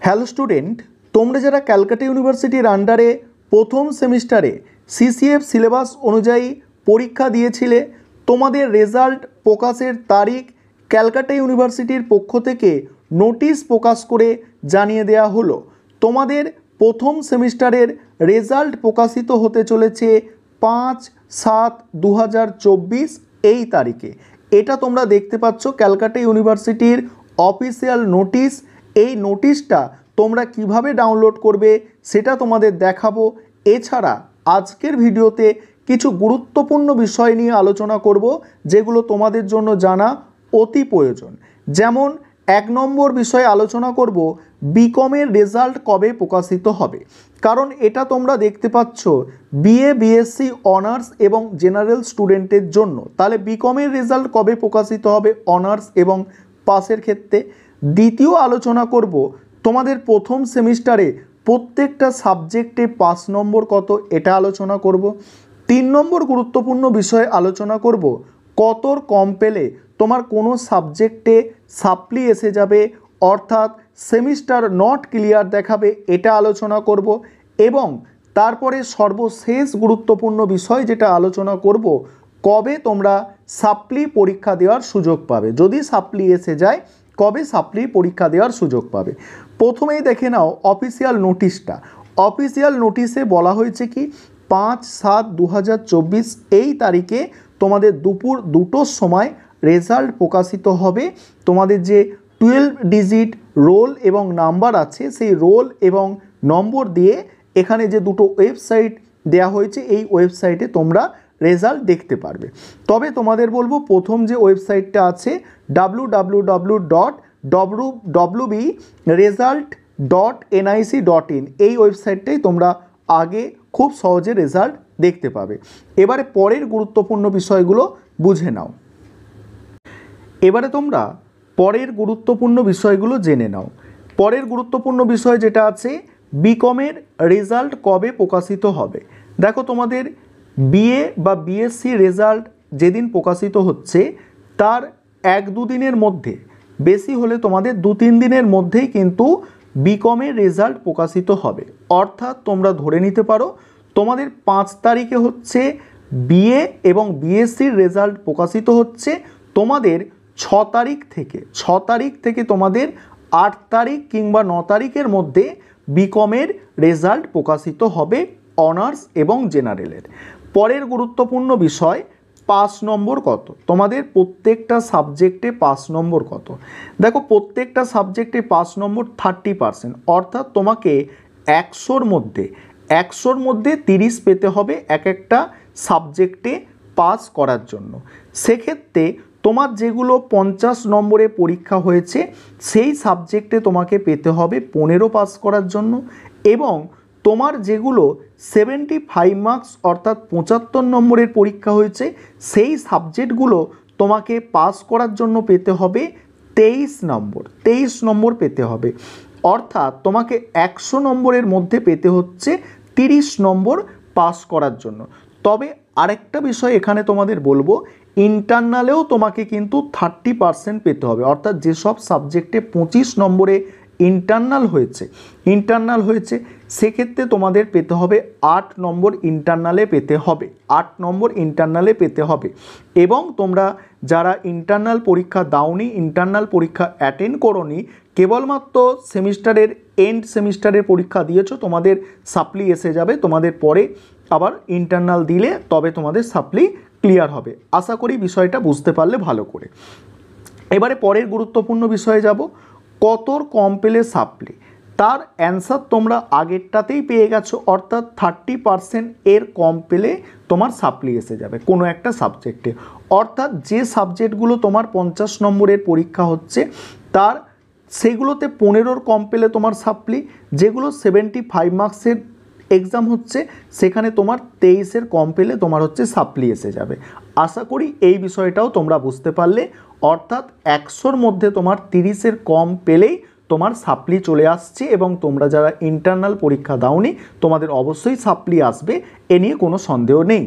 Hello student, তোমরা যারা ক্যালকাটা ইউনিভার্সিটির আন্ডারে প্রথম সেমিস্টারে সিসিএফ সিলেবাস অনুযায়ী পরীক্ষা দিয়েছিলে, তোমাদের রেজাল্ট প্রকাশের তারিখ ক্যালকাটা ইউনিভার্সিটির পক্ষ থেকে নোটিশ প্রকাশ করে জানিয়ে দেওয়া হলো। তোমাদের প্রথম সেমিস্টারের রেজাল্ট প্রকাশিত হতে চলেছে 5/7/2024 এই তারিখে। এটা তোমরা দেখতে পাচ্ছ ক্যালকাটা ইউনিভার্সিটির অফিসিয়াল নোটিশ। এই নোটিশটা তোমরা কিভাবে ডাউনলোড করবে সেটা তোমাদের দেখাবো। এছাড়া আজকের ভিডিওতে কিছু গুরুত্বপূর্ণ বিষয় নিয়ে আলোচনা করব যেগুলো তোমাদের জন্য জানা অতি প্রয়োজন। যেমন 1 নম্বর বিষয়ে আলোচনা করব বিকমের রেজাল্ট কবে প্রকাশিত হবে, কারণ এটা তোমরা দেখতে পাচ্ছ বিএ বিএসসি অনার্স এবং জেনারেল স্টুডেন্টের জন্য। তাহলে বিকমের রেজাল্ট কবে প্রকাশিত হবে অনার্স এবং পাসের ক্ষেত্রে। দ্বিতীয় আলোচনা করব তোমাদের প্রথম সেমিস্টারে প্রত্যেকটা সাবজেক্টে 5 নম্বর কত, এটা আলোচনা করব। 3 নম্বর গুরুত্বপূর্ণ বিষয়ে আলোচনা করব কতর কম পেলে তোমার কোনো সাবজেক্টে সাপ্লি এসে যাবে, অর্থাৎ সেমিস্টার নট ক্লিয়ার দেখাবে, এটা আলোচনা করব। এবং তারপরে সর্বশেষ গুরুত্বপূর্ণ বিষয় যেটা আলোচনা করব, কবে তোমরা সাপ্লি পরীক্ষা দেওয়ার সুযোগ পাবে, যদি সাপ্লি এসে যায় কবে সাপ্লি পরীক্ষা দেওয়ার সুযোগ পাবে। প্রথমেই দেখে নাও অফিসিয়াল নোটিশটা। অফিসিয়াল নোটিশে বলা হয়েছে কি 5/7/2024 এই তারিখে তোমাদের দুপুর 2টোর সময় রেজাল্ট প্রকাশিত হবে। তোমাদের যে 12 ডিজিট রোল এবং নাম্বার আছে সেই রোল এবং নম্বর দিয়ে এখানে যে দুটো ওয়েবসাইট দেয়া হয়েছে এই ওয়েবসাইটে তোমরা রেজাল্ট দেখতে পারবে। তবে তোমাদের বলবো প্রথম যে ওয়েবসাইটটা আছে www.wbresult.nic.in এই ওয়েবসাইটটাই তোমরা আগে খুব সহজে রেজাল্ট দেখতে পাবে। এবারে পরের গুরুত্বপূর্ণ বিষয়গুলো বুঝে নাও। এবারে তোমরা পরের গুরুত্বপূর্ণ বিষয়গুলো জেনে নাও। পরের গুরুত্বপূর্ণ বিষয় যেটা আছে বিকমের রেজাল্ট কবে প্রকাশিত হবে। দেখো তোমাদের বিএ বা বিএসসি রেজাল্ট যেদিন প্রকাশিত হচ্ছে তার 1-2 দিনের মধ্যে, বেশি হলে তোমাদের 2-3 দিনের মধ্যেই কিন্তু বিকমের রেজাল্ট প্রকাশিত হবে। অর্থাৎ তোমরা ধরে নিতে পারো তোমাদের 5 তারিখে হচ্ছে বিএ এবং বিএসসির রেজাল্ট প্রকাশিত হচ্ছে, তোমাদের 6 তারিখ থেকে তোমাদের 8 তারিখ কিংবা 9 তারিখের মধ্যে বিকমের রেজাল্ট প্রকাশিত হবে অনার্স এবং জেনারেলের। পরের গুরুত্বপূর্ণ বিষয় 5 নম্বর কত, তোমাদের প্রত্যেকটা সাবজেক্টে 5 নম্বর কত। দেখো প্রত্যেকটা সাবজেক্টে 5 নম্বর 30%, অর্থাৎ তোমাকে 100-র মধ্যে 30 পেতে হবে এক একটা সাবজেক্টে পাস করার জন্য। সেক্ষেত্রে তোমার যেগুলো 50 নম্বরে পরীক্ষা হয়েছে সেই সাবজেক্টে তোমাকে পেতে হবে 15 পাস করার জন্য, এবং তোমার যেগুলো 75 মার্কস অর্থাৎ 75 নম্বরের পরীক্ষা হয়েছে সেই সাবজেক্টগুলো তোমাকে পাস করার জন্য পেতে হবে 23 নম্বর পেতে হবে। অর্থাৎ তোমাকে 100 নম্বরের মধ্যে পেতে হচ্ছে 30 নম্বর পাস করার জন্য। তবে আরেকটা বিষয় এখানে তোমাদের বলবো, ইন্টারনালেও তোমাকে কিন্তু 30% পেতে হবে। অর্থাৎ যেসব সাবজেক্টে 25 নম্বরে ইন্টারনাল হয়েছে সেক্ষেত্রে তোমাদের পেতে হবে 8 নম্বর ইন্টারনালে পেতে হবে। এবং তোমরা যারা ইন্টারনাল পরীক্ষা দাওনি, ইন্টারনাল পরীক্ষা অ্যাটেন্ড করোনি, কেবলমাত্র সেমিস্টারের এন্ড সেমিস্টারের পরীক্ষা দিয়েছো, তোমাদের সাপ্লি এসে যাবে, তোমাদের পরে আবার ইন্টারনাল দিলে তবে তোমাদের সাপ্লি ক্লিয়ার হবে। আশা করি বিষয়টা বুঝতে পারলে ভালো করে। এবারে পরের গুরুত্বপূর্ণ বিষয়ে যাব, কতর কম পেলে সাপ্লি। তার অ্যান্সার তোমরা আগেরটাতেই পেয়ে গেছো, অর্থাৎ 30% এর কম পেলে তোমার সাপ্লি এসে যাবে কোনো একটা সাবজেক্টে। অর্থাৎ যে সাবজেক্টগুলো তোমার 50 নম্বরের পরীক্ষা হচ্ছে তার সেগুলোতে 15-র কম পেলে তোমার সাপ্লি, যেগুলো 75 মার্কসের এক্সাম হচ্ছে সেখানে তোমার 23-এর কম পেলে তোমার হচ্ছে সাপ্লি এসে যাবে। আশা করি এই বিষয়টাও তোমরা বুঝতে পারলে। অর্থাৎ 100-র মধ্যে তোমার 30-এর কম পেলেই তোমার সাপ্লি চলে আসছে, এবং তোমরা যারা ইন্টারনাল পরীক্ষা দাওনি তোমাদের অবশ্যই সাপ্লি আসবে, এ নিয়ে কোনো সন্দেহ নেই।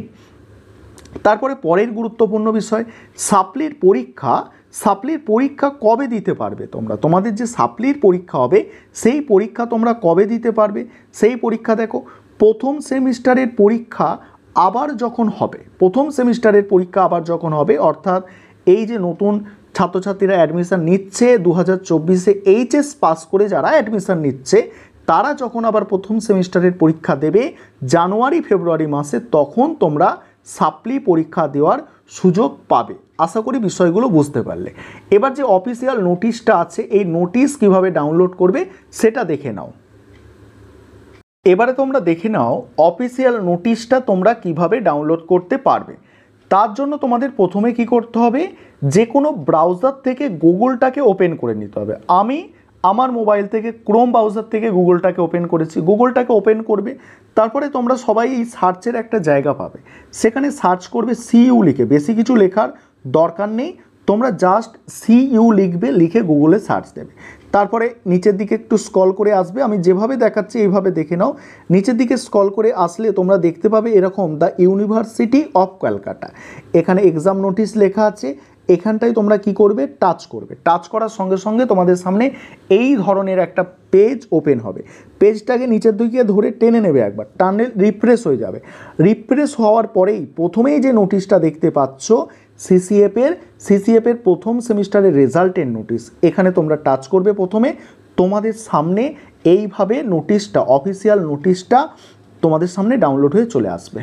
তারপরে পরের গুরুত্বপূর্ণ বিষয়, সাপ্লির পরীক্ষা সাপ্লির পরীক্ষা কবে দিতে পারবে তোমরা, তোমাদের যে সাপ্লির পরীক্ষা হবে সেই পরীক্ষা তোমরা কবে দিতে পারবে। সেই পরীক্ষা দেখো, প্রথম সেমিস্টারের পরীক্ষা আবার যখন হবে, প্রথম সেমিস্টারের পরীক্ষা আবার যখন হবে, অর্থাৎ এই যে নতুন ছাত্রছাত্রীরা অ্যাডমিশান নিচ্ছে 2024-এ এইচএস পাস করে যারা অ্যাডমিশান নিচ্ছে, তারা যখন আবার প্রথম সেমিস্টারের পরীক্ষা দেবে জানুয়ারি ফেব্রুয়ারি মাসে, তখন তোমরা সাপ্লি পরীক্ষা দেওয়ার সুযোগ পাবে। আশা করি বিষয়গুলো বুঝতে পারলে। এবার যে অফিসিয়াল নোটিশটা আছে, এই নোটিশ কিভাবে ডাউনলোড করবে সেটা দেখে নাও। এবারে তোমরা দেখে নাও অফিসিয়াল নোটিশটা তোমরা কিভাবে ডাউনলোড করতে পারবে। তার জন্য তোমাদের প্রথমে কি করতে হবে, যে কোনো ব্রাউজার থেকে গুগলটাকে ওপেন করে নিতে হবে। আমি আমার মোবাইল থেকে ক্রোম ব্রাউজার থেকে গুগলটাকে ওপেন করেছি, গুগলটাকে ওপেন করবে। তারপরে তোমরা সবাই এই সার্চের একটা জায়গা পাবে, সেখানে সার্চ করবে সিইউ লিখে, বেশি কিছু লেখার দরকার নেই, তোমরা জাস্ট সিইউ লিখবে, লিখে গুগলে সার্চ দেবে। তারপরে নিচের দিকে একটু স্ক্রল করে আসবে, আমি যেভাবে দেখাচ্ছি এইভাবে দেখে নাও। নিচের দিকে স্ক্রল করে আসলে তোমরা দেখতে পাবে এরকম দ্য ইউনিভার্সিটি অফ ক্যালকাটা, এখানে এক্সাম নোটিশ লেখা আছে। এখানটায় তোমরা কি করবে, টাচ করবে। টাচ করার সঙ্গে সঙ্গে তোমাদের সামনে এই ধরনের একটা পেজ ওপেন হবে। পেজটাকে নিচের দিকে ধরে টেনে নেবে, একবার টানলে রিফ্রেশ হয়ে যাবে। রিফ্রেশ হওয়ার পরেই প্রথমেই যে নোটিশটা দেখতে পাচ্ছ সিসিএফের প্রথম সেমিস্টারের রেজাল্টের নোটিশ, এখানে তোমরা টাচ করবে। প্রথমে তোমাদের সামনে এইভাবে নোটিশটা, অফিসিয়াল নোটিশটা তোমাদের সামনে ডাউনলোড হয়ে চলে আসবে।